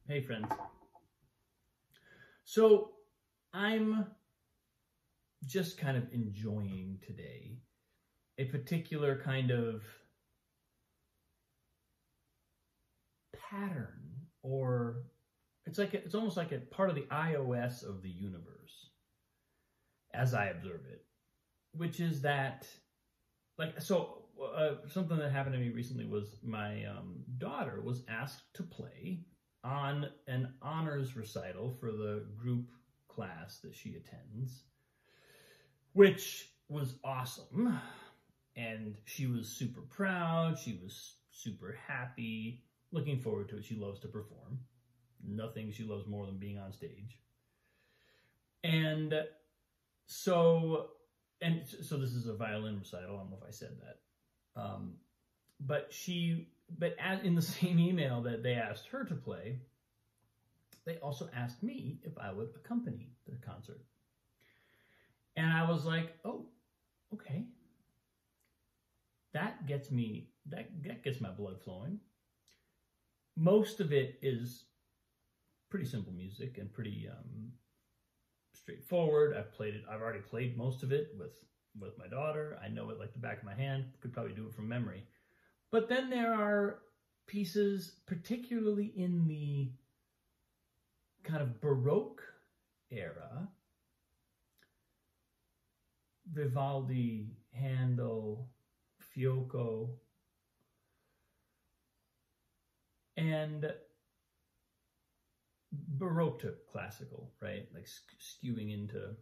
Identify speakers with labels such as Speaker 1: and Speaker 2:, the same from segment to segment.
Speaker 1: Hey friends. So I'm just kind of enjoying today a particular kind of pattern, or it's almost like a part of the iOS of the universe as I observe it, which is that something that happened to me recently was my daughter was asked to play on an honors recital for the group class that she attends, which was awesome. And she was super proud. She was super happy, looking forward to it. She loves to perform. Nothing she loves more than being on stage. And so this is a violin recital. I don't know if I said that. But in the same email that they asked her to play, they also asked me if I would accompany the concert. And I was like, oh, okay. That gets my blood flowing. Most of it is pretty simple music and pretty straightforward. I've already played most of it with my daughter. I know it like the back of my hand. Could probably do it from memory. But then there are pieces, particularly in the kind of Baroque era, Vivaldi, Handel, Fiocco, and Baroque to classical, right? Like skewing into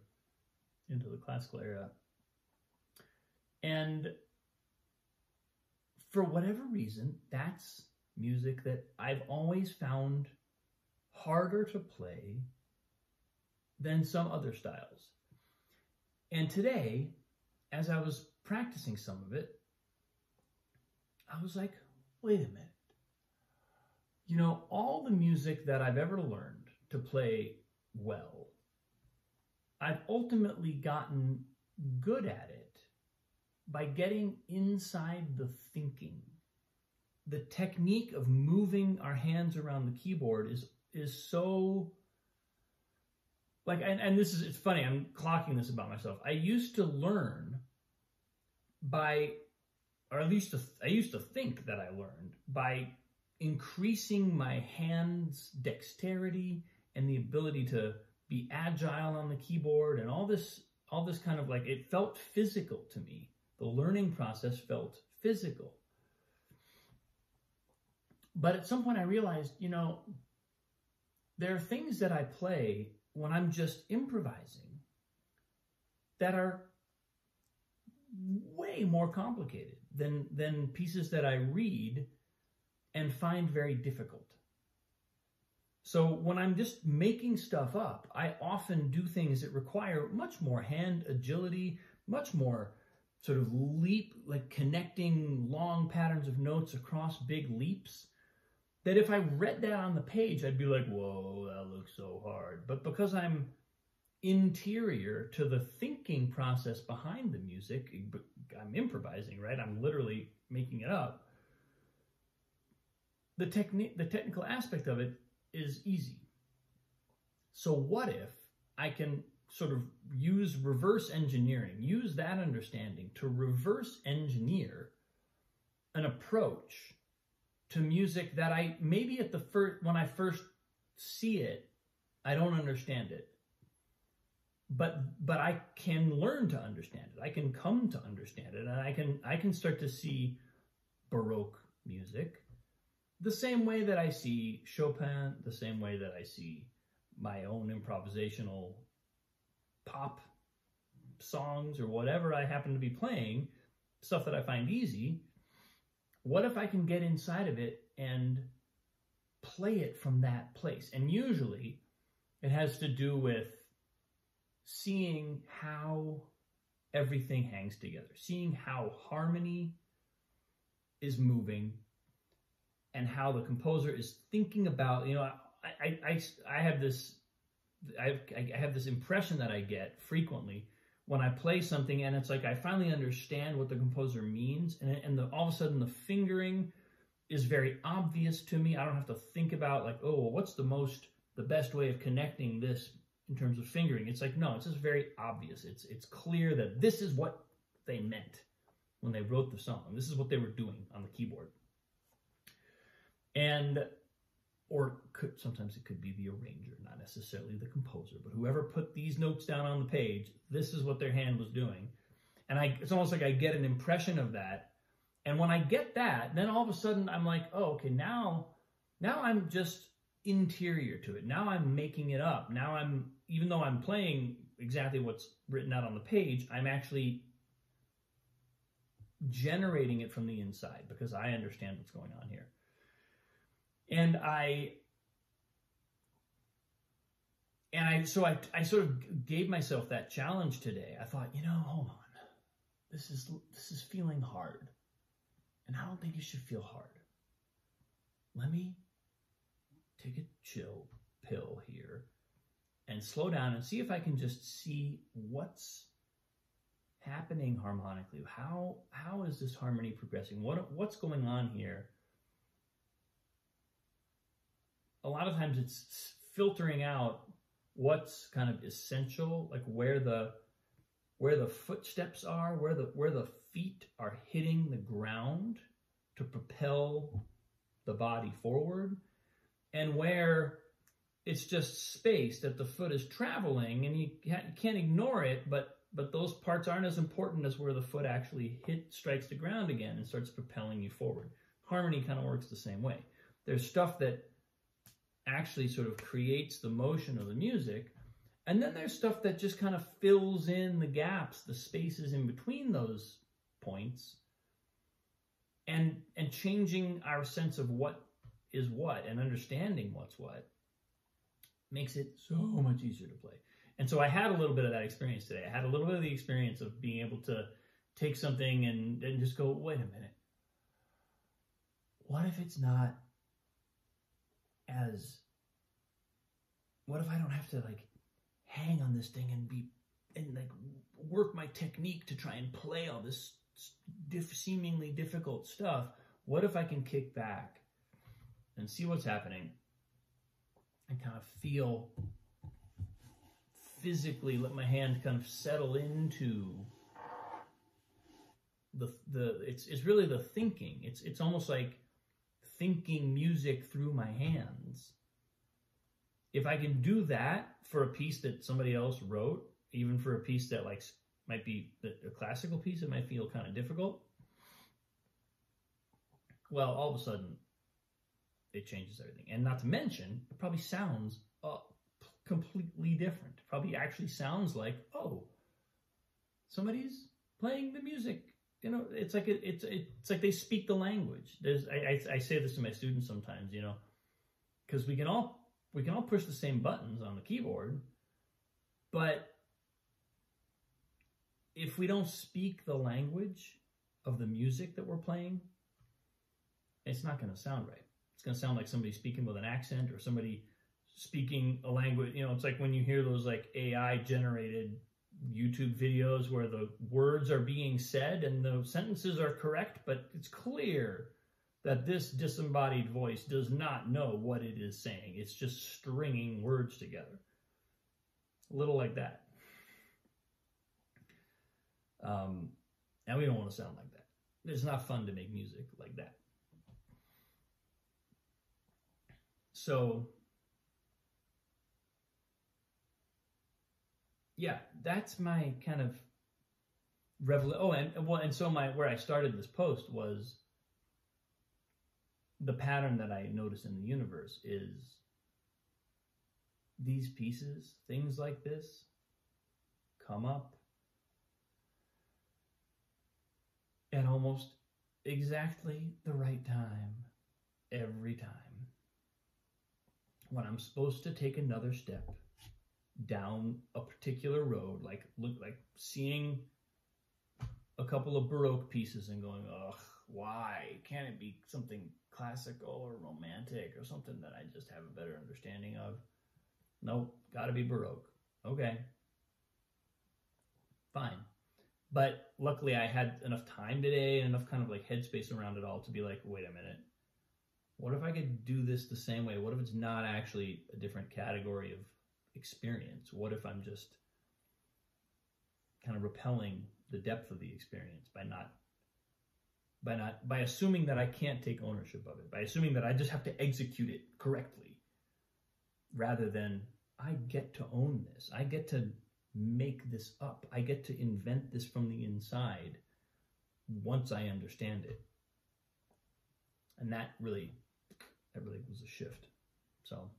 Speaker 1: the classical era. And for whatever reason, that's music that I've always found harder to play than some other styles. And today, as I was practicing some of it, I was like, wait a minute. You know, all the music that I've ever learned to play well, I've ultimately gotten good at it by getting inside the thinking. The technique of moving our hands around the keyboard is so, like, and this is, it's funny, I'm clocking this about myself. I used to learn by, or at least I used to think that I learned by increasing my hands' dexterity and the ability to be agile on the keyboard and all this kind of, like, it felt physical to me. The learning process felt physical. But at some point I realized, you know, there are things that I play when I'm just improvising that are way more complicated than pieces that I read and find very difficult. So when I'm just making stuff up, I often do things that require much more hand agility, much more sort of like connecting long patterns of notes across big leaps, that if I read that on the page, I'd be like, whoa, that looks so hard. But because I'm interior to the thinking process behind the music, I'm improvising, right? I'm literally making it up. The technical aspect of it is easy. So what if I can sort of use reverse engineering, use that understanding to reverse engineer an approach to music that I maybe when I first see it, I don't understand it. But I can learn to understand it. I can come to understand it, and I can start to see Baroque music the same way that I see Chopin, the same way that I see my own improvisational pop songs or whatever I happen to be playing, stuff that I find easy. What if I can get inside of it and play it from that place? And usually it has to do with seeing how everything hangs together, seeing how harmony is moving and how the composer is thinking about, you know, I have this impression that I get frequently when I play something, and it's like I finally understand what the composer means, and all of a sudden the fingering is very obvious to me. I don't have to think about like, oh, well, what's the best way of connecting this in terms of fingering. It's like, no, it's just very obvious. It's clear that this is what they meant when they wrote the song. This is what they were doing on the keyboard. And, or sometimes it could be the arranger, not necessarily the composer, but whoever put these notes down on the page, this is what their hand was doing. And it's almost like I get an impression of that. And when I get that, then all of a sudden I'm like, oh, okay, now I'm just interior to it. Now I'm making it up. Now even though I'm playing exactly what's written out on the page, I'm actually generating it from the inside because I understand what's going on here. And so I sort of gave myself that challenge today. I thought, hold on. This is feeling hard. And I don't think it should feel hard. Let me take a chill pill here and slow down and see if I can just see what's happening harmonically. How is this harmony progressing? What's going on here? A lot of times it's filtering out what's kind of essential, like where the footsteps are, where the feet are hitting the ground to propel the body forward, and where it's just space that the foot is traveling, and you can't ignore it, but those parts aren't as important as where the foot actually strikes the ground again and starts propelling you forward. Harmony kind of works the same way. There's stuff that actually sort of creates the motion of the music, and then there's stuff that just kind of fills in the gaps, the spaces in between those points, and changing our sense of what is what and understanding what's what makes it so much easier to play. And so I had a little bit of that experience today. I had a little bit of the experience of being able to take something and just go, wait a minute. What if it's not what if I don't have to like hang on this thing and like work my technique to try and play all this seemingly difficult stuff? What if I can kick back and see what's happening and kind of feel physically, let my hand kind of settle into it's really the thinking. It's almost like thinking music through my hands. If I can do that for a piece that somebody else wrote, even for a piece that like might be a classical piece, it might feel kind of difficult. Well, all of a sudden, it changes everything. And not to mention, it probably sounds completely different. It probably actually sounds like, oh, somebody's playing the music. It's like they speak the language. I say this to my students sometimes, because we can all push the same buttons on the keyboard, but if we don't speak the language of the music that we're playing, it's not going to sound right. It's going to sound like somebody speaking with an accent or somebody speaking a language. It's like when you hear those like AI generated YouTube videos where the words are being said and the sentences are correct, but it's clear that this disembodied voice does not know what it is saying. It's just stringing words together. A little like that. And we don't want to sound like that. It's not fun to make music like that. So, yeah, that's my kind of revelation. Oh, and so where I started this post was the pattern that I notice in the universe is these pieces, things like this, come up at almost exactly the right time, every time. When I'm supposed to take another step down a particular road, like seeing a couple of Baroque pieces and going, ugh, why? Can't it be something classical or romantic or something that I just have a better understanding of? Nope, gotta be Baroque. Okay. Fine. But luckily I had enough time today and enough kind of like headspace around it all to be like, wait a minute. What if I could do this the same way? What if it's not actually a different category of experience? What if I'm just kind of repelling the depth of the experience by assuming that I can't take ownership of it, by assuming that I just have to execute it correctly, rather than I get to own this. I get to make this up. I get to invent this from the inside once I understand it. And that really was a shift. So,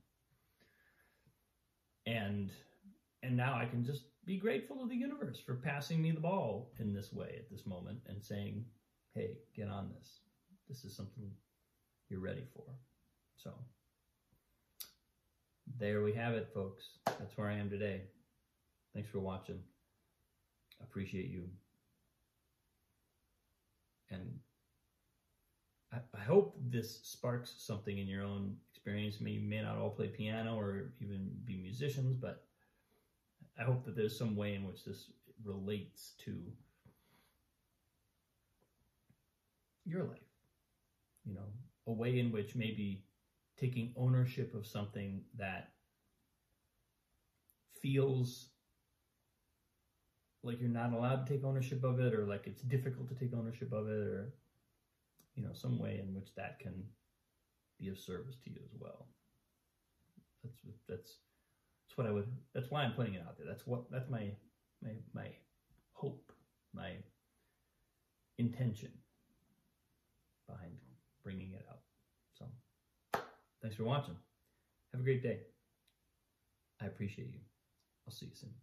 Speaker 1: and now I can just be grateful to the universe for passing me the ball in this way at this moment and saying, hey, get on this. This is something you're ready for. So there we have it, folks. That's where I am today. Thanks for watching. I appreciate you. And I hope this sparks something in your own experience. You may not all play piano or even be musicians, but I hope that there's some way in which this relates to your life. You know, a way in which maybe taking ownership of something that feels like you're not allowed to take ownership of it, or like it's difficult to take ownership of it, or, you know, some way in which that can be of service to you as well. That's why I'm putting it out there. That's my hope, my intention behind bringing it out. So thanks for watching. Have a great day. I appreciate you. I'll see you soon.